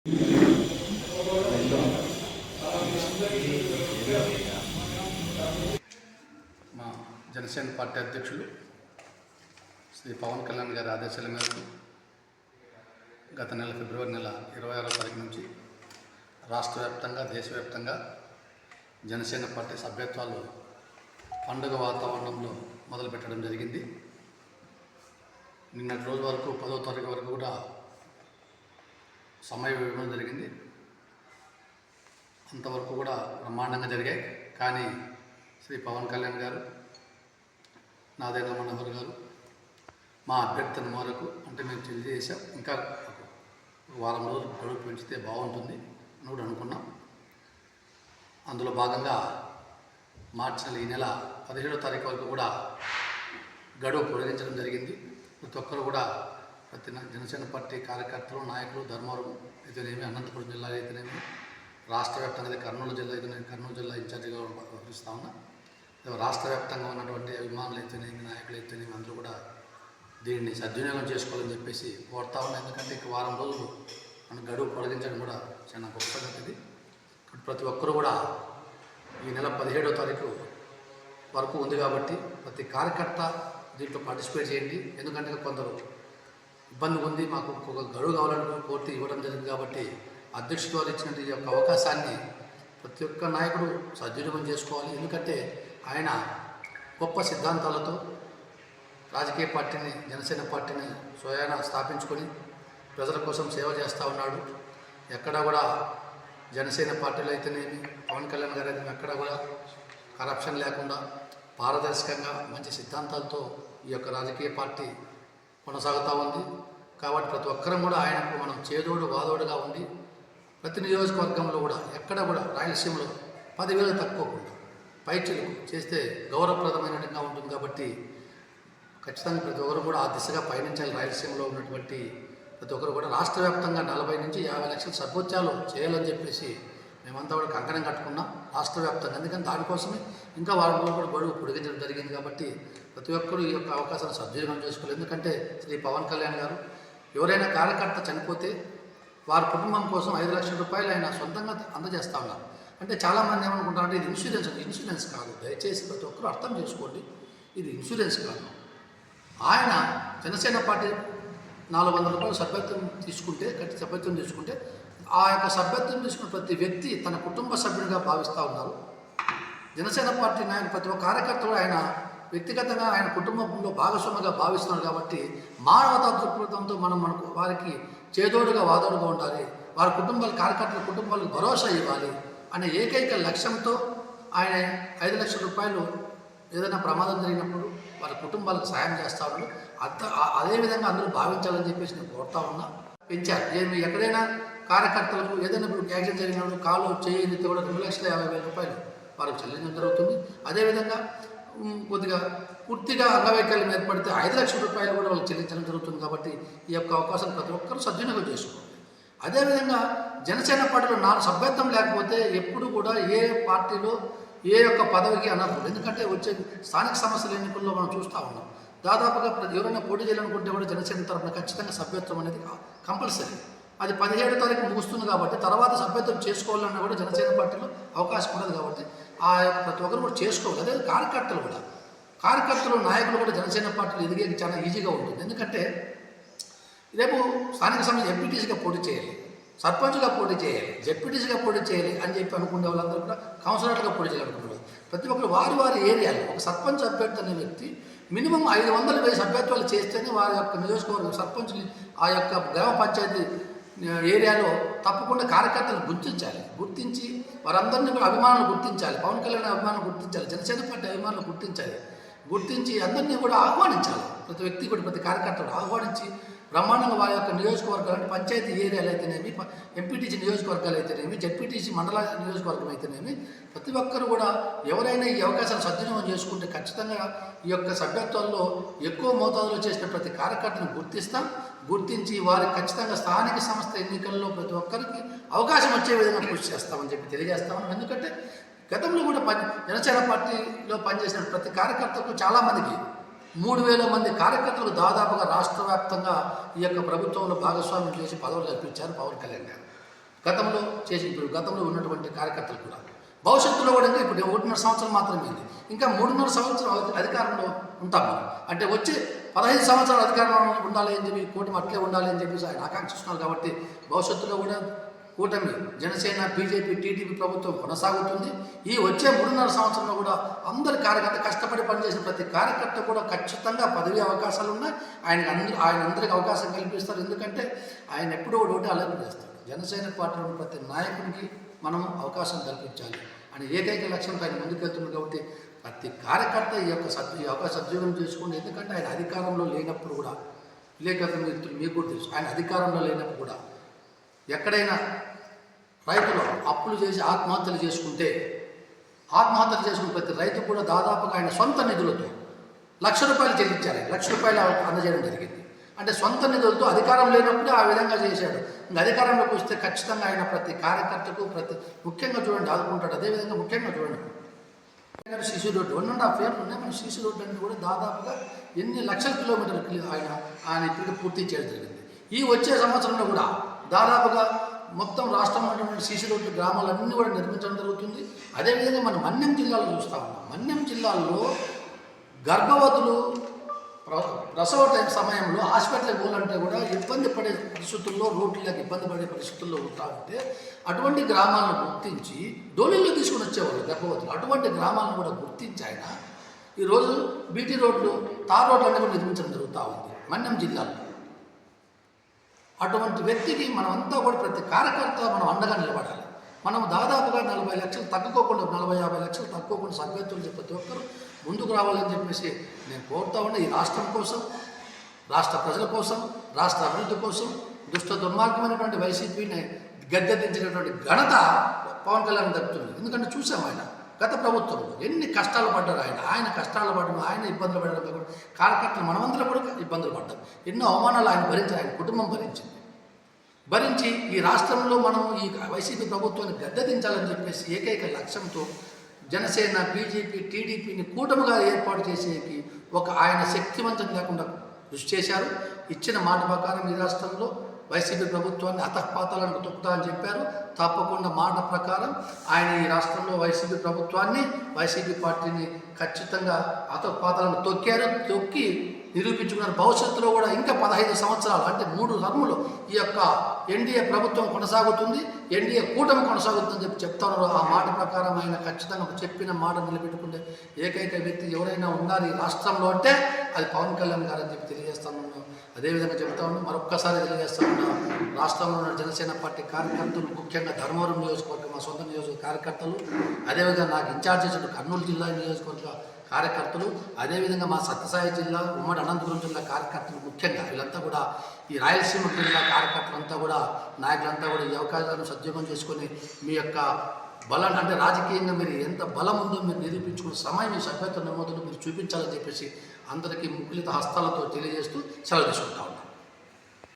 మా జనసేన పార్టీ అధ్యక్షులు శ్రీ పవన్ కళ్యాణ్ గారి ఆదేశాల మేరకు గత నెల ఫిబ్రవరి నెల 26వ తారీఖు నుంచి రాష్ట్ర వ్యాప్తంగా దేశవ్యాప్తంగా జనసేన పార్టీ సభ్యత్వాలు పండుగ వాతావరణంలో మొదలుపెట్టడం జరిగింది. నిన్నటి రోజు వరకు 10వ తారీఖు వరకు కూడా సమయం ఇవ్వడం జరిగింది. అంతవరకు కూడా బ్రహ్మాండంగా జరిగాయి. కానీ శ్రీ పవన్ కళ్యాణ్ గారు, నాదేంద్ర మనోహర్ గారు మా అభ్యర్థన మేరకు అంటే మేము తెలియజేసాం, ఇంకా వారం రోజులు గడువు పెంచితే బాగుంటుంది అని కూడా అనుకున్నాం. అందులో భాగంగా మార్చి నెల ఈ నెల 17వ తారీఖు వరకు కూడా గడువు పొడిగించడం జరిగింది. ప్రతి ఒక్కరు కూడా జనసేన పార్టీ కార్యకర్తలు, నాయకులు ధర్మవరం అయితేనేమి, అనంతపురం జిల్లా అయితేనేమి, రాష్ట్ర వ్యాప్తంగా కర్నూలు జిల్లా అయితేనేమి, కర్నూలు జిల్లా ఇన్ఛార్జిగా వ్యవహరిస్తూ ఉన్నా, రాష్ట్ర వ్యాప్తంగా ఉన్నటువంటి అభిమానులు అయితేనేమి, నాయకులు అయితేనేమి అందరూ కూడా దీన్ని సద్వినియోగం చేసుకోవాలని చెప్పేసి కోరుతా ఉన్నాం. ఎందుకంటే ఇక వారం రోజులు మన గడువు పొడిగించడం కూడా చాలా గొప్ప సంగతి. ప్రతి ఒక్కరూ కూడా ఈ నెల 17వ తారీఖు వరకు ఉంది కాబట్టి ప్రతి కార్యకర్త దీంట్లో పార్టిసిపేట్ చేయండి. ఎందుకంటే కొందరు ఇబ్బంది ఉంది, మాకు ఒక గడువు కావాలని కోర్టు ఇవ్వడం జరిగింది కాబట్టి అధ్యక్షుడు వారు ఇచ్చినటువంటి ఈ యొక్క అవకాశాన్ని ప్రతి ఒక్క నాయకుడు సద్వినియోగం చేసుకోవాలి. ఎందుకంటే ఆయన గొప్ప సిద్ధాంతాలతో రాజకీయ పార్టీని, జనసేన పార్టీని స్వయాన స్థాపించుకొని ప్రజల కోసం సేవ చేస్తూ ఉన్నాడు. ఎక్కడా కూడా జనసేన పార్టీలో అయితేనేమి, పవన్ కళ్యాణ్ గారు అయితే ఎక్కడా కూడా కరప్షన్ లేకుండా పారదర్శకంగా మంచి సిద్ధాంతాలతో ఈ యొక్క రాజకీయ పార్టీ కొనసాగుతూ ఉంది. కాబట్టి ప్రతి ఒక్కరం కూడా ఆయనకు మనం చేదోడు వాదోడుగా ఉండి ప్రతి నియోజకవర్గంలో కూడా ఎక్కడ కూడా రాయలసీమలో 10,000 తక్కువకుండా పైచిలకు చేస్తే గౌరవప్రదమైనట్టుగా ఉంటుంది. కాబట్టి ఖచ్చితంగా ప్రతి ఒక్కరు కూడా ఆ దిశగా పయనించాలి. రాయలసీమలో ఉన్నటువంటి ప్రతి ఒక్కరు కూడా రాష్ట్ర వ్యాప్తంగా 40 నుంచి 50 లక్షల సర్వోచ్చాలు చేయాలని చెప్పేసి మేమంతా కూడా కంకణం కట్టుకున్నాం రాష్ట్ర వ్యాప్తంగా. ఎందుకంటే దానికోసమే ఇంకా వారం రోజులు కూడా గడువు పొడిగించడం జరిగింది. కాబట్టి ప్రతి ఒక్కరు ఈ యొక్క అవకాశాన్ని సద్వినియోగం చేసుకోవాలి. ఎందుకంటే శ్రీ పవన్ కళ్యాణ్ గారు ఎవరైనా కార్యకర్త చనిపోతే వారి కుటుంబం కోసం 5 లక్షల రూపాయలు ఆయన సొంతంగా అందజేస్తూ ఉన్నారు. అంటే చాలామంది ఏమనుకుంటారంటే ఇది ఇన్సూరెన్స్ కాదు. దయచేసి ప్రతి ఒక్కరూ అర్థం చేసుకోండి, ఇది ఇన్సూరెన్స్ కాదు. ఆయన జనసేన పార్టీ 400 రూపాయలు సభ్యత్వం తీసుకుంటే ఆ యొక్క సభ్యత్వం తీసుకున్న ప్రతి వ్యక్తి తన కుటుంబ సభ్యుడిగా భావిస్తూ ఉన్నారు. జనసేన పార్టీ నాయకుడు ప్రతి ఒక్క కార్యకర్తలు ఆయన వ్యక్తిగతంగా ఆయన కుటుంబంలో భాగస్వామిగా భావిస్తున్నారు. కాబట్టి మానవతా దృక్పథంతో మనకు వారికి చేదోడుగా వాదోడుగా ఉండాలి, వారి కార్యకర్తల కుటుంబాలకు భరోసా ఇవ్వాలి అనే ఏకైక లక్ష్యంతో ఆయన 5 లక్షల రూపాయలు ఏదైనా ప్రమాదం జరిగినప్పుడు వారి కుటుంబాలకు సాయం చేస్తూ ఉన్నారు. అదేవిధంగా అందరూ భావించాలని చెప్పేసి నేను కోరుతా ఉన్నా. పెంచారు ఎక్కడైనా కార్యకర్తలకు ఏదైనా యాక్సిడెంట్ జరిగినప్పుడు కాలు చేయి కూడా 2,50,000 రూపాయలు వారికి చెల్లించడం జరుగుతుంది. అదేవిధంగా కొద్దిగా పూర్తిగా అంగవైకల్యం ఏర్పడితే 5 లక్షల రూపాయలు కూడా వాళ్ళకి చెల్లించడం జరుగుతుంది. కాబట్టి ఈ యొక్క అవకాశం ప్రతి ఒక్కరూ సద్వినియోగం చేసుకోవాలి. అదేవిధంగా జనసేన పార్టీలో సభ్యత్వం లేకపోతే ఎప్పుడు కూడా ఏ పార్టీలో ఏ యొక్క పదవికి అనర్హులు. ఎందుకంటే వచ్చే స్థానిక సమస్యల ఎన్నికల్లో మనం చూస్తూ ఉన్నాం. దాదాపుగా ఎవరైనా పోటీ చేయాలనుకుంటే కూడా జనసేన తరఫున ఖచ్చితంగా సభ్యత్వం అనేది కంపల్సరీ. అది 17వ తారీఖు ముగుస్తుంది కాబట్టి తర్వాత సభ్యత్వం చేసుకోవాలన్నా కూడా జనసేన పార్టీలో అవకాశం ఉండదు. కాబట్టి ఆ యొక్క ప్రతి ఒక్కరు కూడా చేసుకోవాలి. అదే కార్యకర్తలు నాయకులు కూడా జనసేన పార్టీలో ఎదిగేది చాలా ఈజీగా ఉంటుంది. ఎందుకంటే రేపు స్థానిక సంస్థ ఎంపీటీసీగా పోటీ చేయాలి, సర్పంచ్గా పోటీ చేయాలి, జెడ్పీటీసీగా పోటీ చేయాలి అని చెప్పి అనుకునే వాళ్ళందరూ కూడా కౌన్సిలర్గా పోటీ చేయాలనుకుంటున్నారు. ప్రతి ఒక్కరు వారి ఏరియాలో ఒక సర్పంచ్ అభ్యర్థి అనే వ్యక్తి మినిమం 500,000 సభ్యత్వాలు చేస్తేనే వారి యొక్క నియోజకవర్గం సర్పంచ్ని ఆ యొక్క గ్రామ పంచాయతీ ఏరియాలో తప్పకుండా కార్యకర్తలు గుర్తించి వారందరినీ కూడా అభిమానులు గుర్తించాలి, పవన్ కళ్యాణ్ అభిమానులు గుర్తించాలి, జనసేన పార్టీ అభిమానులు గుర్తించి అందరినీ కూడా ఆహ్వానించాలి. ప్రతి వ్యక్తి కూడా ప్రతి కార్యకర్తలు ఆహ్వానించి బ్రహ్మాండంగా వారి యొక్క నియోజకవర్గాలు పంచాయతీ ఏరియాలు అయితేనేమి, ఎంపీటీసీ నియోజకవర్గాలు అయితేనేమి, జెడ్పీటీసీ మండల నియోజకవర్గం అయితేనేమి ప్రతి ఒక్కరు కూడా ఎవరైనా ఈ అవకాశాలు సద్వినియోగం చేసుకుంటే ఖచ్చితంగా ఈ యొక్క సభ్యత్వాల్లో ఎక్కువ మోతాదులో చేసిన ప్రతి కార్యకర్తను గుర్తించి వారికి ఖచ్చితంగా స్థానిక సంస్థ ఎన్నికల్లో ప్రతి ఒక్కరికి అవకాశం వచ్చే విధంగా కృషి చేస్తామని చెప్పి తెలియజేస్తామని. ఎందుకంటే గతంలో కూడా జనసేన పార్టీలో పనిచేసిన ప్రతి కార్యకర్తకు చాలామందికి 3,000 మంది కార్యకర్తలు దాదాపుగా రాష్ట్ర వ్యాప్తంగా ఈ యొక్క ప్రభుత్వంలో భాగస్వామ్యం చేసి పదవులు కల్పించారు పవన్ కళ్యాణ్ గారు. గతంలో గతంలో ఉన్నటువంటి కార్యకర్తలు కూడా భవిష్యత్తులో కూడా ఇంకా ఇప్పుడు 1.5 సంవత్సరం మాత్రమే ఉంది. ఇంకా 3.5 సంవత్సరం అధికారంలో ఉంటాం మనం. అంటే వచ్చే 15 సంవత్సరాలు అధికారంలో ఉండాలి అని చెప్పి కూటమి అట్లే ఉండాలి అని చెప్పేసి ఆయన ఆకాంక్షిస్తున్నారు. కాబట్టి భవిష్యత్తులో కూడా కూటమి జనసేన, బీజేపీ, టీడీపీ ప్రభుత్వం కొనసాగుతుంది. ఈ వచ్చే 3.5 సంవత్సరంలో కూడా అందరి కార్యకర్త కష్టపడి పనిచేసిన ప్రతి కార్యకర్త కూడా ఖచ్చితంగా పదవి అవకాశాలు ఉన్నాయి. ఆయన అందరికి అవకాశం కల్పిస్తారు. ఎందుకంటే ఆయన ఎప్పుడూ ఒకటి ఆలోచన చేస్తారు. జనసేన పార్టీలో ప్రతి నాయకుడికి మనం అవకాశం కల్పించాలి అని ఏకైక లక్ష్యంతో ఆయన ముందుకెళ్తున్నారు. కాబట్టి ప్రతి కార్యకర్త ఈ అవకాశం సద్వినియోగం చేసుకోండి. ఎందుకంటే ఆయన అధికారంలో లేనప్పుడు కూడా విలేకరుల మిత్రులు మీకు కూడా తెలుసు, ఆయన అధికారంలో లేనప్పుడు కూడా ఎక్కడైనా రైతులు అప్పులు చేసి ఆత్మహత్యలు చేసుకుని ప్రతి రైతు కూడా దాదాపుగా ఆయన సొంత నిధులతో ₹1,00,000 చెల్లించారు. ₹1,00,000 అందజేయడం జరిగింది. అంటే సొంత నిధులతో అధికారం లేనప్పుడు ఆ విధంగా చేశాడు. ఇంకా అధికారంలోకి వస్తే ఖచ్చితంగా ఆయన ప్రతి కార్యకర్తకు ముఖ్యంగా చూడండి ఆదుకుంటాడు. అదేవిధంగా ముఖ్యంగా చూడండి సీసీ రోడ్డు 1.5 years ఉన్నాయి. మన సీసీ రోడ్డు అంటే కూడా దాదాపుగా ఎన్ని లక్షల కిలోమీటర్లు ఆయన ఇప్పటికీ పూర్తి చేయడం జరిగింది. ఈ వచ్చే సంవత్సరంలో కూడా దాదాపుగా మొత్తం రాష్ట్రంలో ఉన్నటువంటి సీసీ రోడ్డు గ్రామాలన్నీ కూడా నిర్మించడం జరుగుతుంది. అదేవిధంగా మనం మన్యం జిల్లాలో చూస్తూ ఉన్నాం. మన్యం జిల్లాలో గర్భవతులు ప్రసవ సమయంలో హాస్పిటల్కి పోవాలంటే కూడా ఇబ్బంది పడే పరిస్థితుల్లో, రోడ్లకు ఇబ్బంది పడే పరిస్థితుల్లో ఉంటా ఉంటే అటువంటి గ్రామాలను గుర్తించి డోలీల్లో తీసుకుని వచ్చేవాళ్ళు గర్భవతులు. అటువంటి గ్రామాలను కూడా గుర్తించి ఆయన ఈరోజు బీటీ రోడ్లు, తార్ రోడ్లు అన్నీ కూడా నిర్మించడం జరుగుతూ ఉంది మన్యం జిల్లాలో. అటువంటి వ్యక్తికి మనమంతా కూడా ప్రతి కార్యకర్త మనం అండగా నిలబడాలి. మనం దాదాపుగా 40 లక్షలు తగ్గుకోకుండా 40-50 లక్షలు తక్కువకుండా సభ్యత్వం ప్రతి ఒక్కరు ముందుకు రావాలని చెప్పేసి నేను కోరుతా ఉన్నా. ఈ రాష్ట్రం కోసం, రాష్ట్ర ప్రజల కోసం, రాష్ట్ర అభివృద్ధి కోసం దుష్ట దుర్మార్గమైనటువంటి వైసీపీని గద్దెదించినటువంటి ఘనత పవన్ కళ్యాణ్ దక్కుతుంది. ఎందుకంటే చూసాం ఆయన గత ప్రభుత్వంలో ఎన్ని కష్టాలు పడ్డారు. ఆయన కష్టాలు పడడం, ఆయన ఇబ్బందులు పడడం కాకుండా కార్యకర్తలు మనమందరం కూడా ఇబ్బందులు పడ్డాం. ఎన్నో అవమానాలు ఆయన భరించారు, ఆయన కుటుంబం భరించి ఈ రాష్ట్రంలో మనం ఈ వైసీపీ ప్రభుత్వాన్ని గద్దెదించాలని చెప్పేసి ఏకైక లక్ష్యంతో జనసేన, బీజేపీ, టీడీపీని కూటమిగా ఏర్పాటు చేసేకి ఆయన శక్తివంతం లేకుండా కృషి చేశారు. ఇచ్చిన మాట ప్రకారం ఈ రాష్ట్రంలో వైసీపీ ప్రభుత్వాన్ని అతఃపాతాలను తొక్కుతా అని చెప్పారు. తప్పకుండా మాట ప్రకారం ఆయన ఈ రాష్ట్రంలో వైసీపీ ప్రభుత్వాన్ని, వైసీపీ పార్టీని ఖచ్చితంగా అతఃపాతాలను తొక్కి నిరూపించుకున్నారు. భవిష్యత్తులో కూడా ఇంకా 15 సంవత్సరాలు అంటే 3 టర్ములు ఈ యొక్క ఎన్డీఏ ప్రభుత్వం కొనసాగుతుంది, ఎన్డీఏ కూటమి కొనసాగుతుందని చెప్పి చెప్తారు. ఆ మాట ప్రకారం ఆయన ఖచ్చితంగా చెప్పిన మాట నిలబెట్టుకుంటే ఏకైక వ్యక్తి ఎవరైనా ఉన్నారు ఈ రాష్ట్రంలో అంటే అది పవన్ కళ్యాణ్ గారు అని చెప్పి తెలియజేస్తాను. అదేవిధంగా చెప్తా ఉన్నాం, మరొక్కసారి తెలియజేస్తా ఉన్నాం. రాష్ట్రంలో ఉన్న జనసేన పార్టీ కార్యకర్తలు, ముఖ్యంగా ధర్మవరం నియోజకవర్గం మా సొంత నియోజకవర్గ కార్యకర్తలు, అదేవిధంగా నాకు ఇన్ఛార్జ్ చేసిన కర్నూలు జిల్లా నియోజకవర్గ కార్యకర్తలు, అదేవిధంగా మా సత్యసాయి జిల్లా, ఉమ్మడి అనంతపురం జిల్లా కార్యకర్తలు, ముఖ్యంగా వీళ్ళంతా కూడా ఈ రాయలసీమ జిల్లా కార్యకర్తలంతా కూడా, నాయకులంతా కూడా ఈ అవకాశాలను సద్వినియోగం చేసుకొని మీ యొక్క బలాన్ని అంటే రాజకీయంగా మీరు ఎంత బలం ఉందో మీరు నిరూపించుకున్న సమయం ఈ సభ్యత్వ నమోదులు మీరు చూపించాలని చెప్పేసి అందరికీ ముకులిత హస్తాలతో తెలియజేస్తూ సెలవు తీసుకుంటా ఉన్నాను.